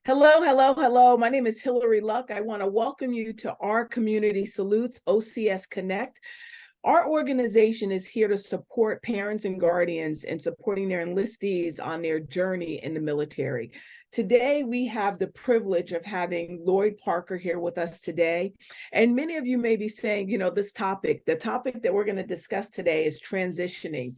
Hello, hello, hello. My name is Hilari Luck. I want to welcome you to our Community Salutes, OCS Connect. Our organization is here to support parents and guardians in supporting their enlistees on their journey in the military. Today, we have the privilege of having Lloyd Parker here with us today. And many of you may be saying, the topic that we're going to discuss today is transitioning,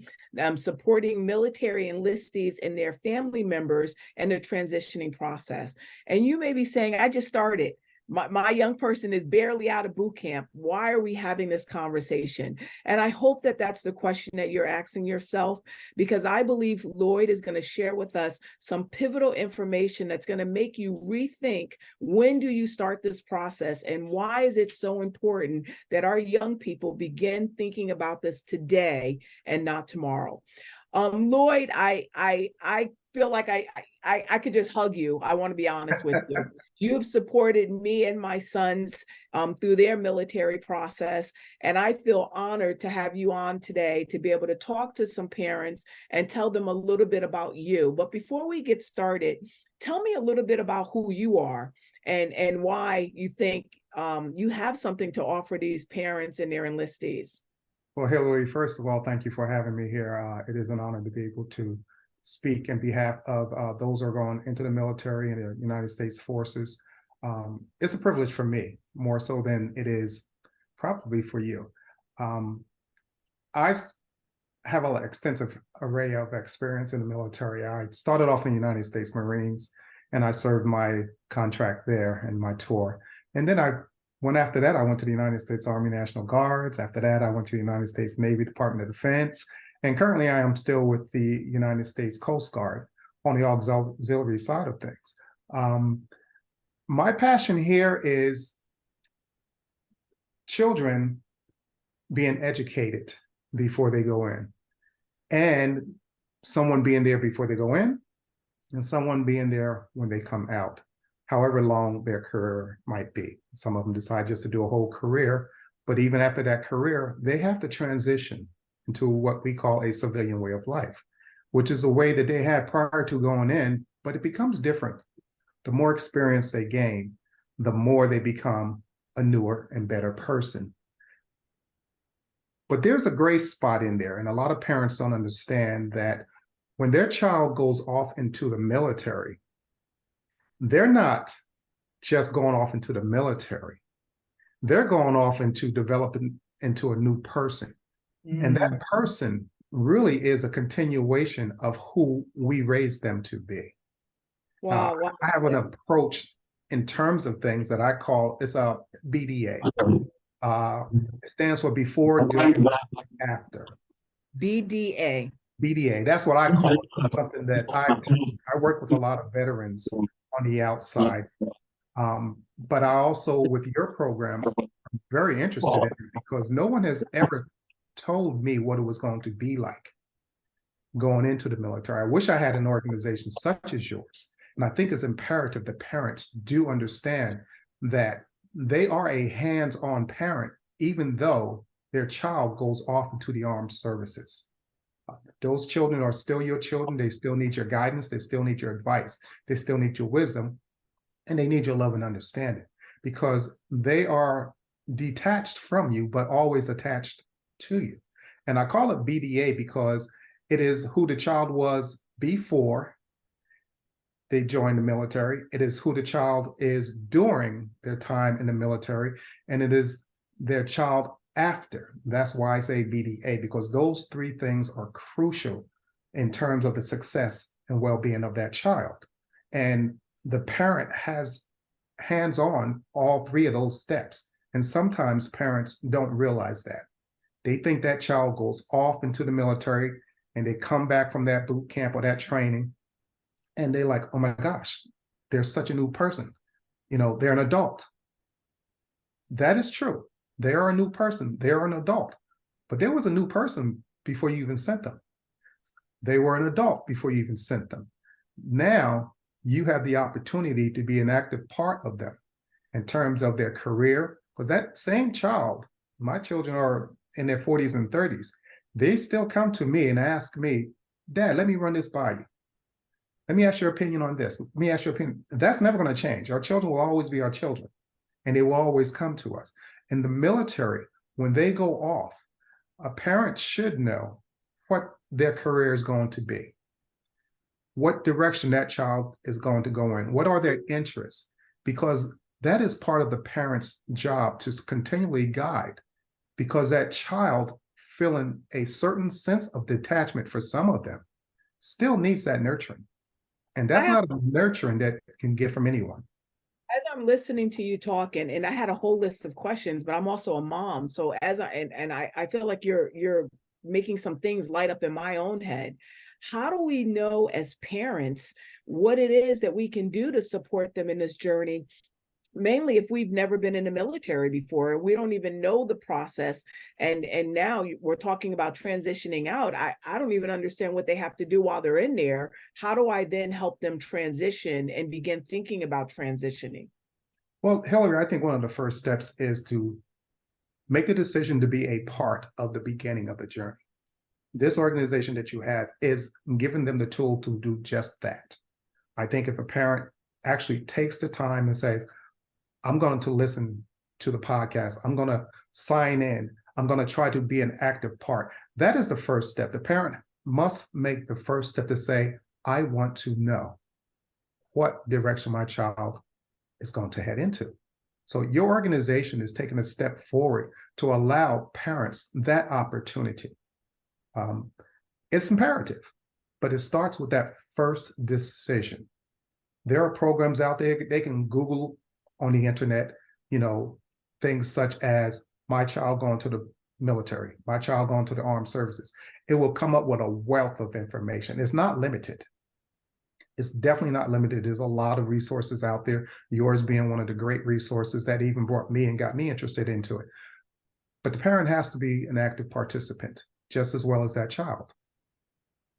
supporting military enlistees and their family members and the transitioning process. And you may be saying, I just started. My young person is barely out of boot camp. Why are we having this conversation? And I hope that that's the question that you're asking yourself, because I believe Lloyd is going to share with us some pivotal information that's going to make you rethink, when do you start this process and why is it so important that our young people begin thinking about this today and not tomorrow. Lloyd, I feel like I could just hug you. I want to be honest with you. You've supported me and my sons through their military process, and I feel honored to have you on today to be able to talk to some parents and tell them a little bit about you. But before we get started, tell me a little bit about who you are and why you think you have something to offer these parents and their enlistees. Well, Hilary, first of all, thank you for having me here. It is an honor to be able to speak in behalf of those who are going into the military and the United States forces. It's a privilege for me, more so than it is probably for you. I have an extensive array of experience in the military. I started off in the United States Marines, and I served my contract there and my tour. And then after that, I went to the United States Army National Guards. After that, I went to the United States Navy Department of Defense. And currently, I am still with the United States Coast Guard on the auxiliary side of things. My passion here is children being educated before they go in, and someone being there before they go in, and someone being there when they come out, however long their career might be. Some of them decide just to do a whole career, but even after that career, they have to transition into what we call a civilian way of life, which is a way that they had prior to going in, but it becomes different. The more experience they gain, the more they become a newer and better person. But there's a gray spot in there, and a lot of parents don't understand that when their child goes off into the military, they're not just going off into the military. They're going off into developing into a new person. And that person really is a continuation of who we raised them to be. Wow. I have an approach in terms of things that I call, it's a BDA. It stands for before, during, after. BDA. BDA, that's what I call it. Something that I work with a lot of veterans on the outside. But I also, with your program, I'm very interested in it because no one has ever told me what it was going to be like going into the military. I wish I had an organization such as yours. And I think it's imperative that parents do understand that they are a hands-on parent, even though their child goes off into the armed services. Those children are still your children. They still need your guidance. They still need your advice. They still need your wisdom. And they need your love and understanding, because they are detached from you, but always attached to you. And I call it BDA because it is who the child was before they joined the military. It is who the child is during their time in the military, and it is their child after. That's why I say BDA, because those three things are crucial in terms of the success and well-being of that child. And the parent has hands-on all three of those steps. And sometimes parents don't realize that. They think that child goes off into the military and they come back from that boot camp or that training and they're like, oh my gosh, they're such a new person. They're an adult. That is true. They are a new person. They're an adult. But there was a new person before you even sent them. They were an adult before you even sent them. Now you have the opportunity to be an active part of them in terms of their career, because that same child, my children are in their 40s and 30s, they still come to me and ask me, Dad, let me run this by you. Let me ask your opinion on this. Let me ask your opinion. That's never going to change. Our children will always be our children, and they will always come to us. In the military, when they go off, a parent should know what their career is going to be, what direction that child is going to go in, what are their interests, because that is part of the parent's job to continually guide, because that child feeling a certain sense of detachment for some of them still needs that nurturing. And that's not a nurturing that can get from anyone. As I'm listening to you talking, and I had a whole list of questions, but I'm also a mom. So as I feel like you're making some things light up in my own head. How do we know as parents what it is that we can do to support them in this journey? Mainly if we've never been in the military before, we don't even know the process. And now we're talking about transitioning out. I don't even understand what they have to do while they're in there. How do I then help them transition and begin thinking about transitioning? Well, Hilary, I think one of the first steps is to make the decision to be a part of the beginning of the journey. This organization that you have is giving them the tool to do just that. I think if a parent actually takes the time and says, I'm going to listen to the podcast, I'm going to sign in, I'm going to try to be an active part. That is the first step. The parent must make the first step to say, I want to know what direction my child is going to head into. So your organization is taking a step forward to allow parents that opportunity. It's imperative, but it starts with that first decision. There are programs out there, they can Google on the internet, things such as my child going to the military, my child going to the armed services. It will come up with a wealth of information. It's not limited. It's definitely not limited. There's a lot of resources out there, yours being one of the great resources that even brought me and got me interested into it. But the parent has to be an active participant just as well as that child.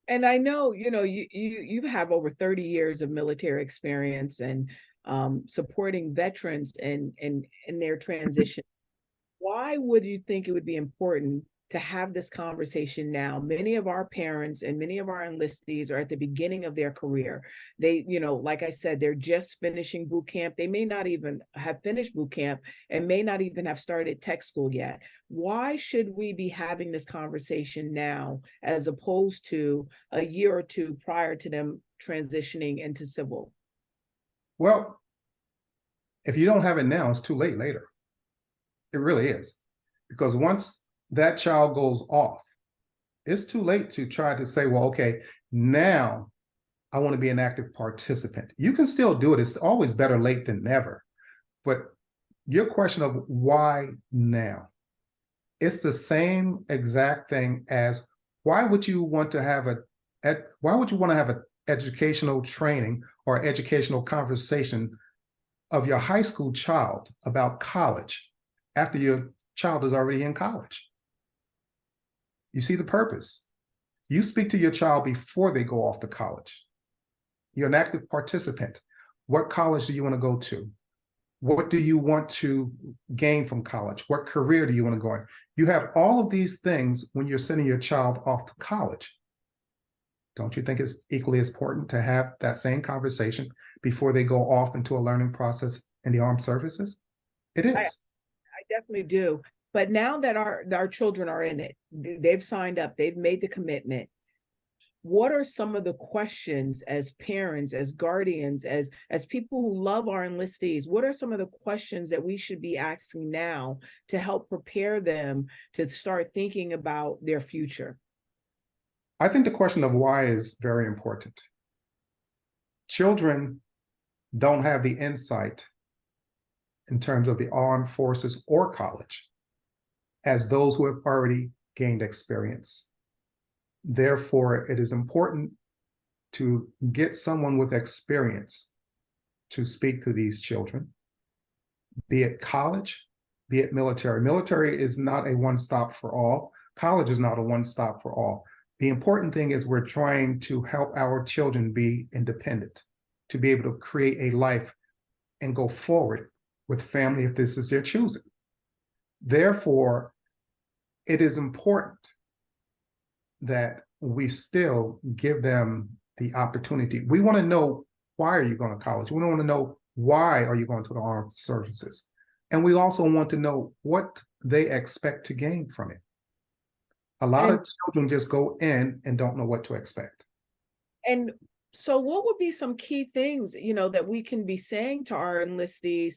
And I know, you have over 30 years of military experience and supporting veterans and in their transition. Why would you think it would be important to have this conversation now? Many of our parents and many of our enlistees are at the beginning of their career. They, like I said, they're just finishing boot camp. They may not even have finished boot camp and may not even have started tech school yet. Why should we be having this conversation now as opposed to a year or two prior to them transitioning into civil? Well, if you don't have it now, it's too late later. It really is. Because once that child goes off, it's too late to try to say, well, okay, now I want to be an active participant. You can still do it. It's always better late than never. But your question of why now, it's the same exact thing as why would you want to have an educational training or educational conversation of your high school child about college after your child is already in college? You see the purpose. You speak to your child before they go off to college. You're an active participant. What college do you want to go to? What do you want to gain from college? What career do you want to go in? You have all of these things when you're sending your child off to college. Don't you think it's equally as important to have that same conversation before they go off into a learning process in the armed services? It is. I definitely do. But now that our children are in it, they've signed up, they've made the commitment. What are some of the questions as parents, as guardians, as people who love our enlistees, what are some of the questions that we should be asking now to help prepare them to start thinking about their future? I think the question of why is very important. Children don't have the insight in terms of the armed forces or college as those who have already gained experience. Therefore, it is important to get someone with experience to speak to these children, be it college, be it military. Military is not a one-stop for all. College is not a one-stop for all. The important thing is we're trying to help our children be independent, to be able to create a life and go forward with family if this is their choosing. Therefore, it is important that we still give them the opportunity. We want to know, why are you going to college? We want to know, why are you going to the armed services? And we also want to know what they expect to gain from it. A lot of children just go in and don't know what to expect. And so what would be some key things, that we can be saying to our enlistees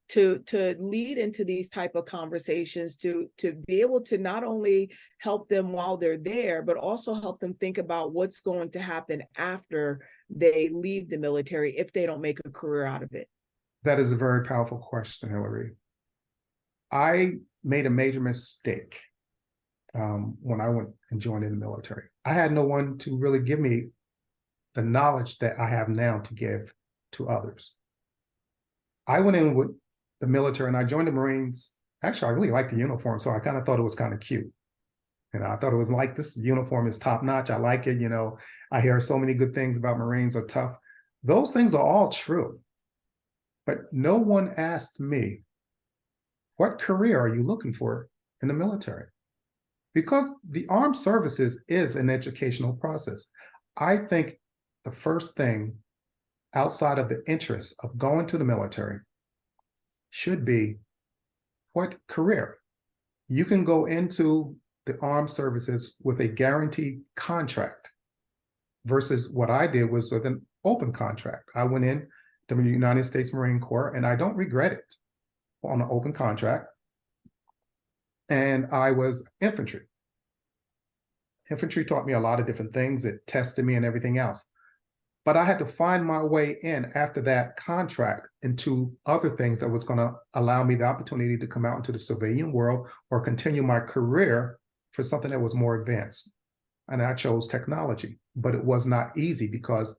to lead into these type of conversations, to be able to not only help them while they're there, but also help them think about what's going to happen after they leave the military if they don't make a career out of it? That is a very powerful question, Hilary. I made a major mistake when I went and joined in the military. I had no one to really give me the knowledge that I have now to give to others. I went in with the military and I joined the Marines. Actually, I really liked the uniform, so I kind of thought it was kind of cute. I thought it was like, this uniform is top notch. I like it. I hear so many good things about Marines are tough. Those things are all true. But no one asked me, what career are you looking for in the military? Because the armed services is an educational process. I think the first thing outside of the interest of going to the military should be, what career? You can go into the armed services with a guaranteed contract versus what I did was with an open contract. I went in to the United States Marine Corps and I don't regret it, on an open contract. And I was infantry. Infantry taught me a lot of different things. It tested me and everything else. But I had to find my way in after that contract into other things that was going to allow me the opportunity to come out into the civilian world or continue my career for something that was more advanced. And I chose technology, but it was not easy because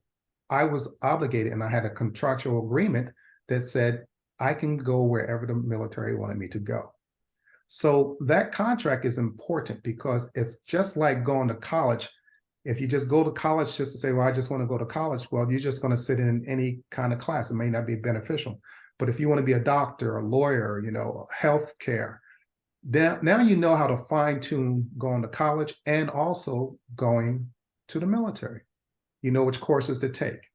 I was obligated and I had a contractual agreement that said I can go wherever the military wanted me to go. So that contract is important because it's just like going to college. If you just go to college just to say, well, I just want to go to college, well, you're just going to sit in any kind of class. It may not be beneficial. But if you want to be a doctor, a lawyer, healthcare, then now you know how to fine tune going to college and also going to the military. You know which courses to take.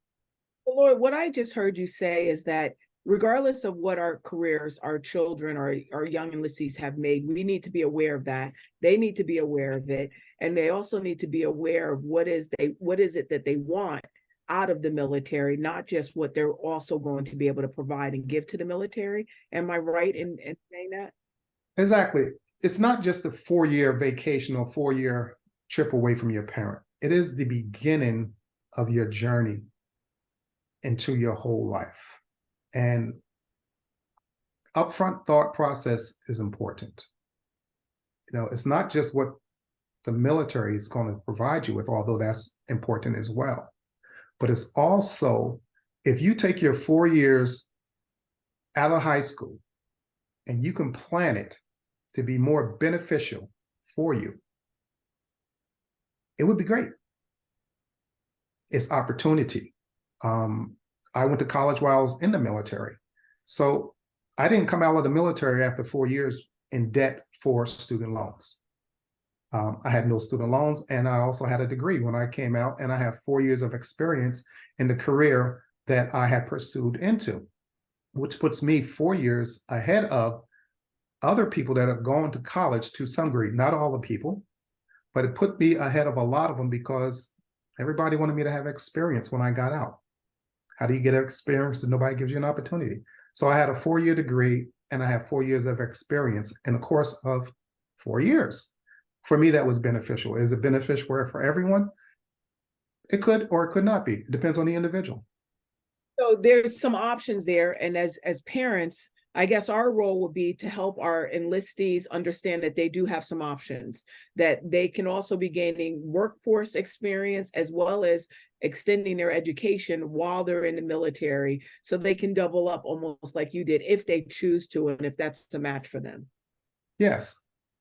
Well, Lloyd, what I just heard you say is that regardless of what our careers our children or our young enlistees have made, we need to be aware of that. They need to be aware of it. And they also need to be aware of what is it that they want out of the military, not just what they're also going to be able to provide and give to the military. Am I right in saying that? Exactly. It's not just a 4-year vacation or 4-year trip away from your parent. It is the beginning of your journey into your whole life. And upfront thought process is important. It's not just what the military is going to provide you with, although that's important as well. But it's also, if you take your 4 years out of high school and you can plan it to be more beneficial for you, it would be great. It's opportunity. I went to college while I was in the military. So I didn't come out of the military after 4 years in debt for student loans. I had no student loans, and I also had a degree when I came out, and I have 4 years of experience in the career that I had pursued into, which puts me 4 years ahead of other people that have gone to college to some degree. Not all the people, but it put me ahead of a lot of them because everybody wanted me to have experience when I got out. How do you get experience if nobody gives you an opportunity? So I had a 4-year degree and I have 4 years of experience in the course of 4 years. For me, that was beneficial. Is it beneficial for everyone? It could or it could not be. It depends on the individual. So there's some options there. And as parents, I guess our role would be to help our enlistees understand that they do have some options, that they can also be gaining workforce experience as well as extending their education while they're in the military, so they can double up almost like you did if they choose to, and if that's a match for them. Yes.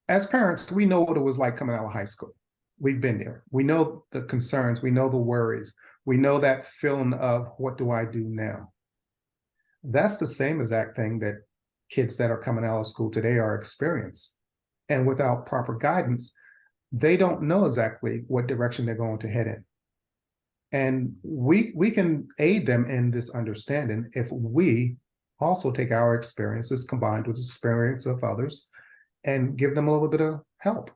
As parents, we know what it was like coming out of high school. We've been there. We know the concerns. We know the worries. We know that feeling of, what do I do now? That's the same exact thing that kids that are coming out of school today are experiencing. And without proper guidance, they don't know exactly what direction they're going to head in. And we can aid them in this understanding if we also take our experiences combined with the experience of others and give them a little bit of help.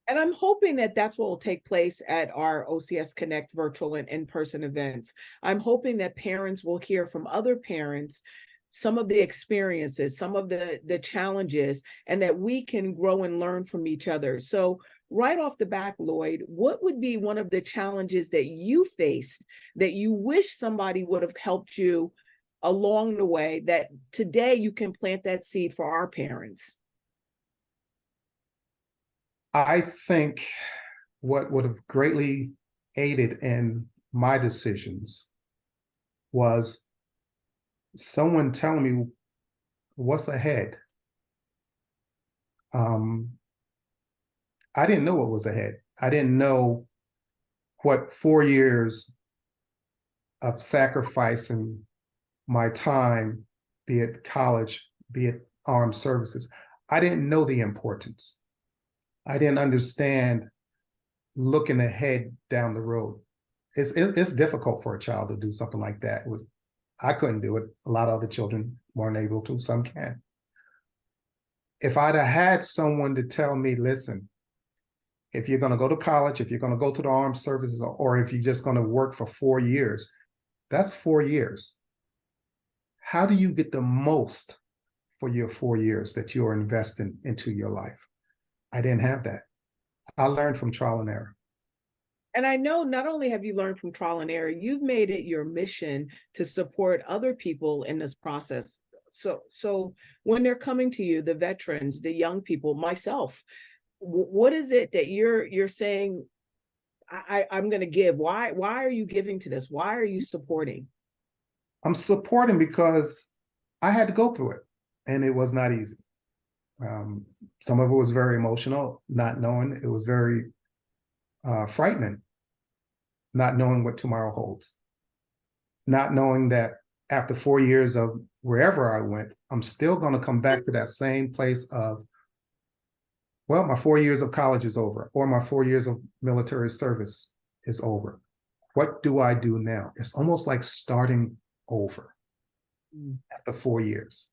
And I'm hoping that that's what will take place at our OCS Connect virtual and in-person events. I'm hoping that parents will hear from other parents some of the experiences, some of the challenges, and that we can grow and learn from each other. So right off the bat, Lloyd, what would be one of the challenges that you faced that you wish somebody would have helped you along the way, that today you can plant that seed for our parents? I think what would have greatly aided in my decisions was someone telling me what's ahead. I didn't know what was ahead. I didn't know what 4 years of sacrificing my time, be it college, be it armed services. I didn't know the importance. I didn't understand looking ahead down the road. It's difficult for a child to do something like that. I couldn't do it. A lot of other children weren't able to, some can. If I'd have had someone to tell me, listen, if you're going to go to college, if you're going to go to the armed services, or if you're just going to work for 4 years, that's 4 years. How do you get the most for your 4 years that you are investing into your life? I didn't have that. I learned from trial and error. And I know not only have you learned from trial and error, you've made it your mission to support other people in this process. So when they're coming to you, the veterans, the young people, myself, what is it that you're saying, I'm going to give? Why are you giving to this? Why are you supporting? I'm supporting because I had to go through it, and it was not easy. Some of it was very emotional, not knowing. It was very frightening, not knowing what tomorrow holds, not knowing that after 4 years of wherever I went, I'm still going to come back to that same place of, well, my 4 years of college is over, or my 4 years of military service is over. What do I do now? It's almost like starting over after 4 years.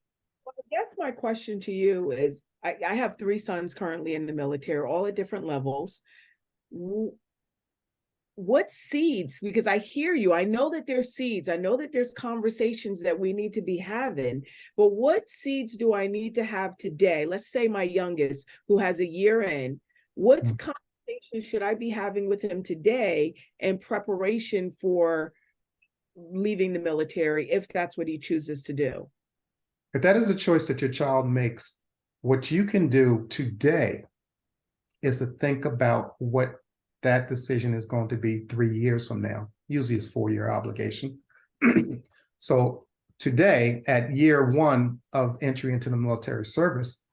Well, I guess my question to you is, I have 3 sons currently in the military, all at different levels. What seeds, because I hear you, I know that there's seeds, I know that there's conversations that we need to be having, but what seeds do I need to have today? Let's say my youngest, who has a year in, what conversation should I be having with him today in preparation for leaving the military, if that's what he chooses to do? If that is a choice that your child makes, what you can do today is to think about what that decision is going to be 3 years from now. Usually it's 4-year obligation. So today, at year 1 of entry into the military service,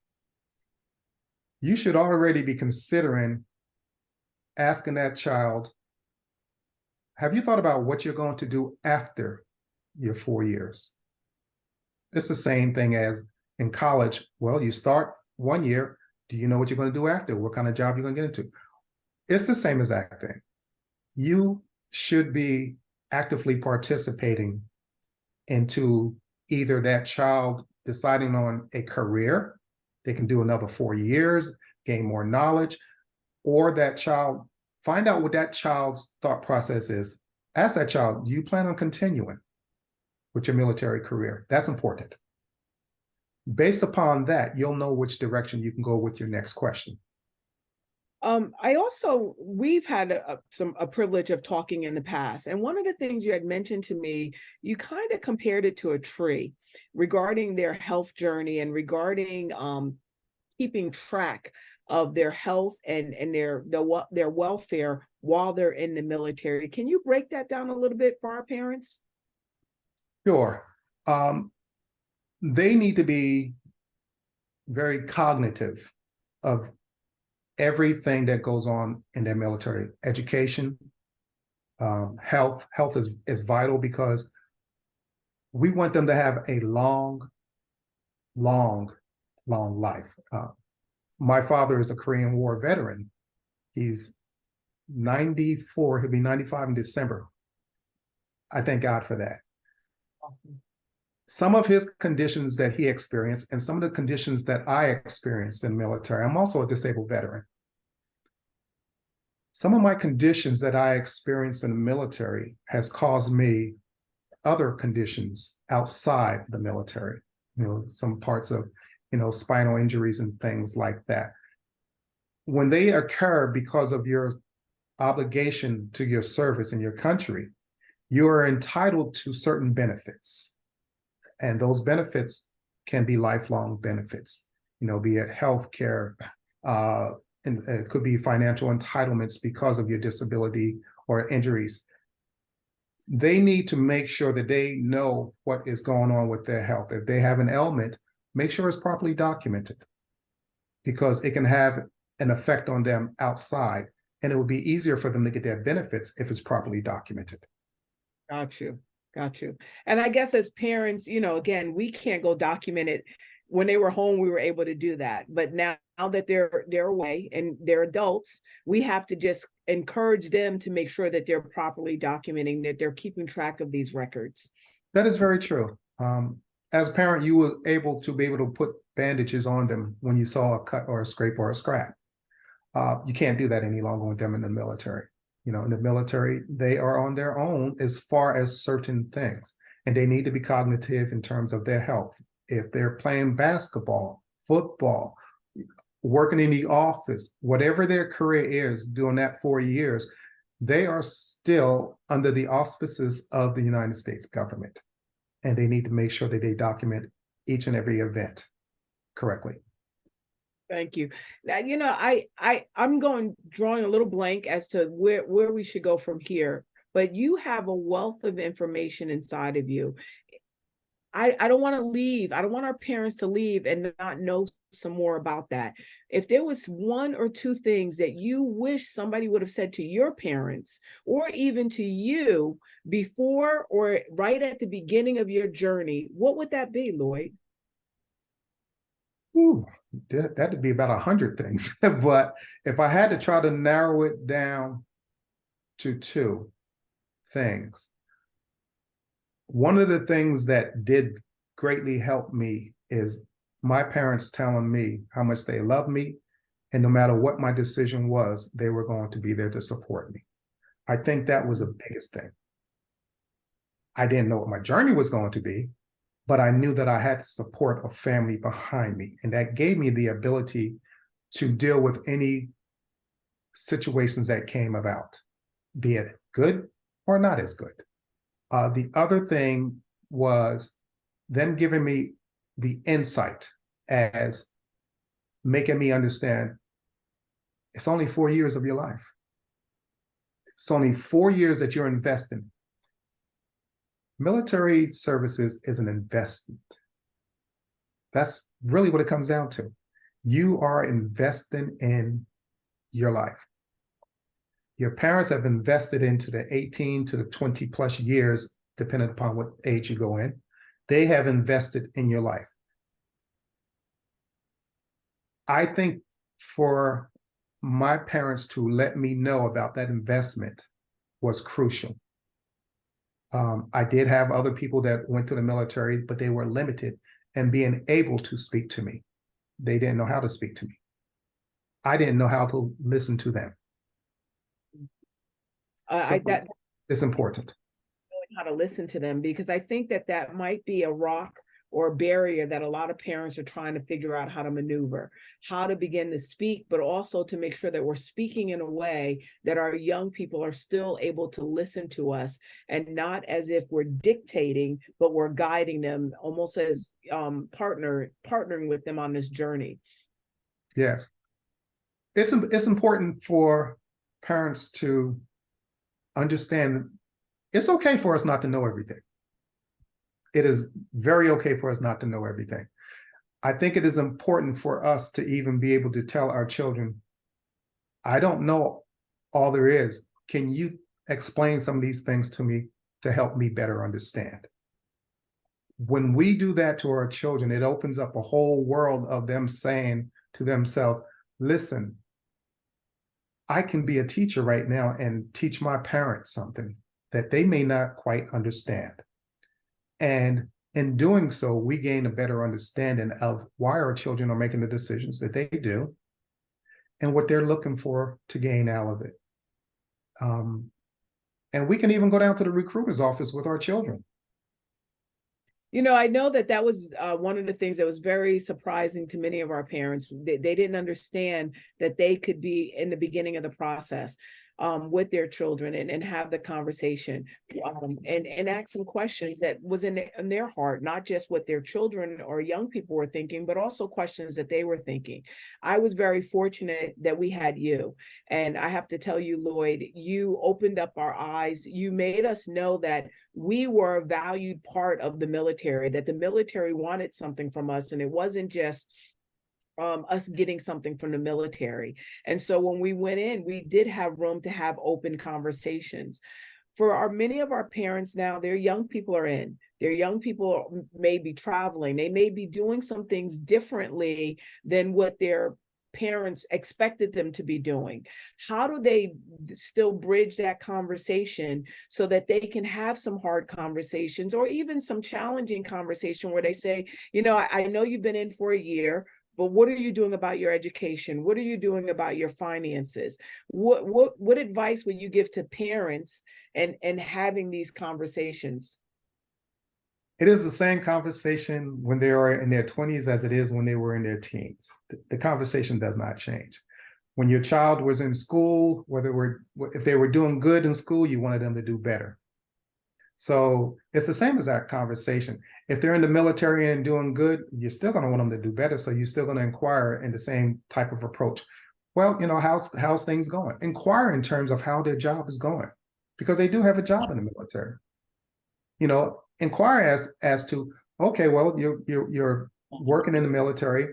you should already be considering asking that child, have you thought about what you're going to do after your 4 years? It's the same thing as in college. Well, you start 1 year. Do you know what you're going to do after? What kind of job you're going to get into? It's the same as acting. You should be actively participating into either that child deciding on a career, they can do another 4 years, gain more knowledge, or that child, find out what that child's thought process is. Ask that child, do you plan on continuing with your military career? That's important. Based upon that, you'll know which direction you can go with your next question. We've had a privilege of talking in the past. And one of the things you had mentioned to me, you kind of compared it to a tree regarding their health journey and regarding keeping track of their health and their welfare while they're in the military. Can you break that down a little bit for our parents? Sure. They need to be very cognitive of everything that goes on in their military. Education, health. Health is vital because we want them to have a long life. My father is a Korean War veteran. He's 94, he'll be 95 in December. I thank God for that. Awesome. Some of his conditions that he experienced and some of the conditions that I experienced in the military, I'm also a disabled veteran. Some of my conditions that I experienced in the military has caused me other conditions outside the military, some parts of, spinal injuries and things like that. When they occur because of your obligation to your service in your country, you are entitled to certain benefits. And those benefits can be lifelong benefits, be it healthcare, and it could be financial entitlements because of your disability or injuries. They need to make sure that they know what is going on with their health. If they have an ailment, make sure it's properly documented, because it can have an effect on them outside, and it will be easier for them to get their benefits if it's properly documented. Got you. Got you. And I guess as parents, again, we can't go document it. When they were home, we were able to do that. But now that they're away and they're adults, we have to just encourage them to make sure that they're properly documenting, that they're keeping track of these records. That is very true. As a parent, you were able to put bandages on them when you saw a cut or a scrape or a scratch. You can't do that any longer with them in the military. In the military, they are on their own as far as certain things, and they need to be cognitive in terms of their health. If they're playing basketball, football, working in the office, whatever their career is, doing that 4 years, they are still under the auspices of the United States government, and they need to make sure that they document each and every event correctly. Thank you. Now, I'm drawing a little blank as to where we should go from here, but you have a wealth of information inside of you. I don't want to leave. I don't want our parents to leave and not know some more about that. If there was one or two things that you wish somebody would have said to your parents or even to you before or right at the beginning of your journey, what would that be, Lloyd? Ooh, that'd be about 100 things. But if I had to try to narrow it down to two things, one of the things that did greatly help me is my parents telling me how much they love me, and no matter what my decision was, they were going to be there to support me. I think that was the biggest thing. I didn't know what my journey was going to be, but I knew that I had to support a family behind me. And that gave me the ability to deal with any situations that came about, be it good or not as good. The other thing was them giving me the insight as making me understand it's only 4 years of your life. It's only 4 years that you're investing. Military services is an investment. That's really what it comes down to. You are investing in your life. Your parents have invested into the 18 to the 20 plus years, depending upon what age you go in. They have invested in your life. I think for my parents to let me know about that investment was crucial. I did have other people that went to the military, but they were limited in being able to speak to me. They didn't know how to speak to me. I didn't know how to listen to them. It's important. Knowing how to listen to them, because I think that might be a rock or a barrier that a lot of parents are trying to figure out how to maneuver, how to begin to speak, but also to make sure that we're speaking in a way that our young people are still able to listen to us, and not as if we're dictating, but we're guiding them almost as partnering with them on this journey. Yes. It's important for parents to understand it's okay for us not to know everything. It is very okay for us not to know everything. I think it is important for us to even be able to tell our children, I don't know all there is. Can you explain some of these things to me to help me better understand? When we do that to our children, it opens up a whole world of them saying to themselves, listen, I can be a teacher right now and teach my parents something that they may not quite understand. And in doing so, we gain a better understanding of why our children are making the decisions that they do and what they're looking for to gain out of it. And we can even go down to the recruiter's office with our children. I know that was one of the things that was very surprising to many of our parents. They didn't understand that they could be in the beginning of the process with their children and have the conversation and ask some questions that was in their heart, not just what their children or young people were thinking, but also questions that they were thinking. I was very fortunate that we had you. And I have to tell you, Lloyd, you opened up our eyes. You made us know that we were a valued part of the military, that the military wanted something from us, and it wasn't just us getting something from the military. And so when we went in, we did have room to have open conversations. For many of our parents now, their young people are in. Their young people may be traveling. They may be doing some things differently than what their parents expected them to be doing. How do they still bridge that conversation so that they can have some hard conversations or even some challenging conversation where they say, I know you've been in for a year, but what are you doing about your education? What are you doing about your finances? What advice would you give to parents and having these conversations? It is the same conversation when they are in their 20s as it is when they were in their teens. The conversation does not change. When your child was in school, if they were doing good in school, you wanted them to do better. So it's the same as that conversation. If they're in the military and doing good, you're still going to want them to do better. So you're still going to inquire in the same type of approach. Well, how's things going? Inquire in terms of how their job is going, because they do have a job in the military. Inquire as to, okay, well, you're working in the military.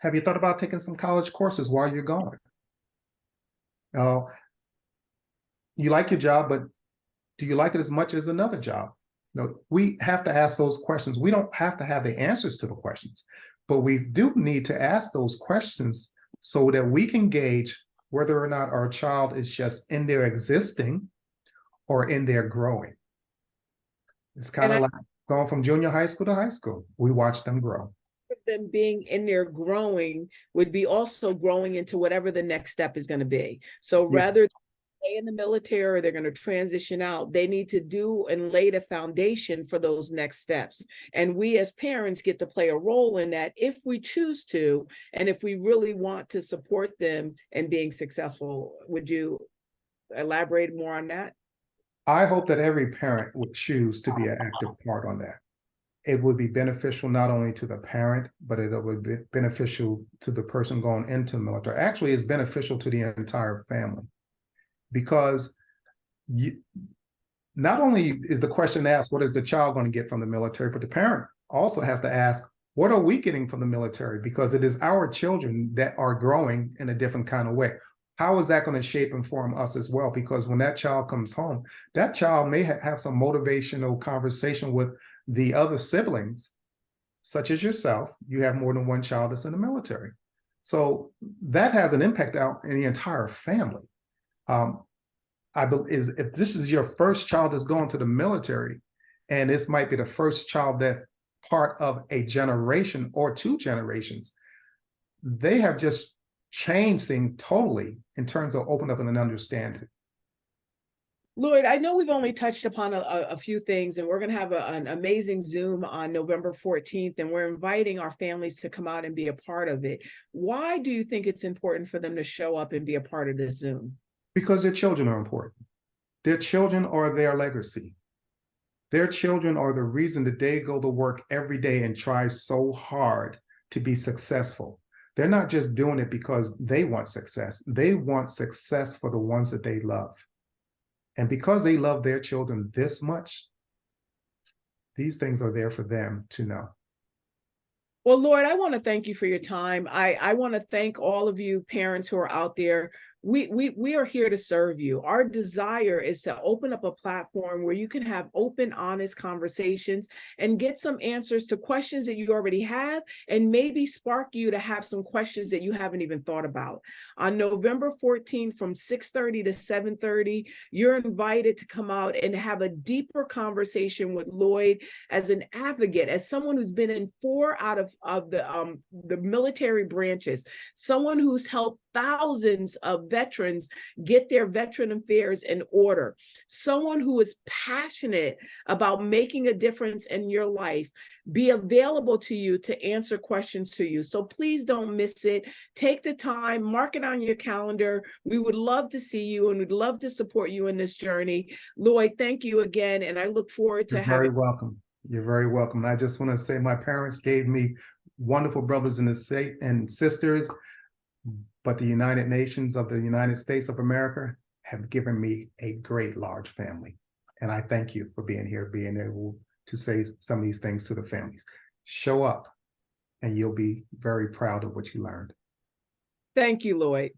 Have you thought about taking some college courses while you're going? You like your job, but do you like it as much as another job? We have to ask those questions. We don't have to have the answers to the questions, but we do need to ask those questions so that we can gauge whether or not our child is just in their existing or in their growing. It's kind of like going from junior high school to high school. We watch them grow. Them being in their growing would be also growing into whatever the next step is going to be. So rather stay in the military or they're going to transition out, they need to do and lay the foundation for those next steps. And we as parents get to play a role in that if we choose to, and if we really want to support them in being successful. Would you elaborate more on that? I hope that every parent would choose to be an active part on that. It would be beneficial not only to the parent, but it would be beneficial to the person going into the military. Actually, it's beneficial to the entire family, because not only is the question asked, what is the child going to get from the military, but the parent also has to ask, what are we getting from the military? Because it is our children that are growing in a different kind of way. How is that going to shape and form us as well? Because when that child comes home, that child may have some motivational conversation with the other siblings, such as yourself. You have more than one child that's in the military. So that has an impact out in the entire family. I believe if this is your first child that's going to the military, and this might be the first child that's part of a generation or two generations, they have just changed things totally in terms of open up and an understanding. Lloyd, I know we've only touched upon a few things, and we're going to have an amazing Zoom on November 14th, and we're inviting our families to come out and be a part of it. Why do you think it's important for them to show up and be a part of this Zoom? Because their children are important. Their children are their legacy. Their children are the reason that they go to work every day and try so hard to be successful. They're not just doing it because they want success. They want success for the ones that they love. And because they love their children this much, these things are there for them to know. Well, Lloyd, I want to thank you for your time. I want to thank all of you parents who are out there we are here to serve you. Our desire is to open up a platform where you can have open, honest conversations and get some answers to questions that you already have, and maybe spark you to have some questions that you haven't even thought about. On November 14th from 6:30 to 7:30, you're invited to come out and have a deeper conversation with Lloyd as an advocate, as someone who's been in 4 out of the military branches, someone who's helped thousands of veterans get their veteran affairs in order, someone who is passionate about making a difference in your life, be available to you to answer questions to you. So please don't miss it. Take the time, mark it on your calendar. We would love to see you and we'd love to support you in this journey. Lloyd, thank you again. And I look forward to You're very welcome. You're very welcome. And I just want to say my parents gave me wonderful brothers and sisters, but the United Nations of the United States of America have given me a great large family. And I thank you for being here, being able to say some of these things to the families. Show up and you'll be very proud of what you learned. Thank you, Lloyd.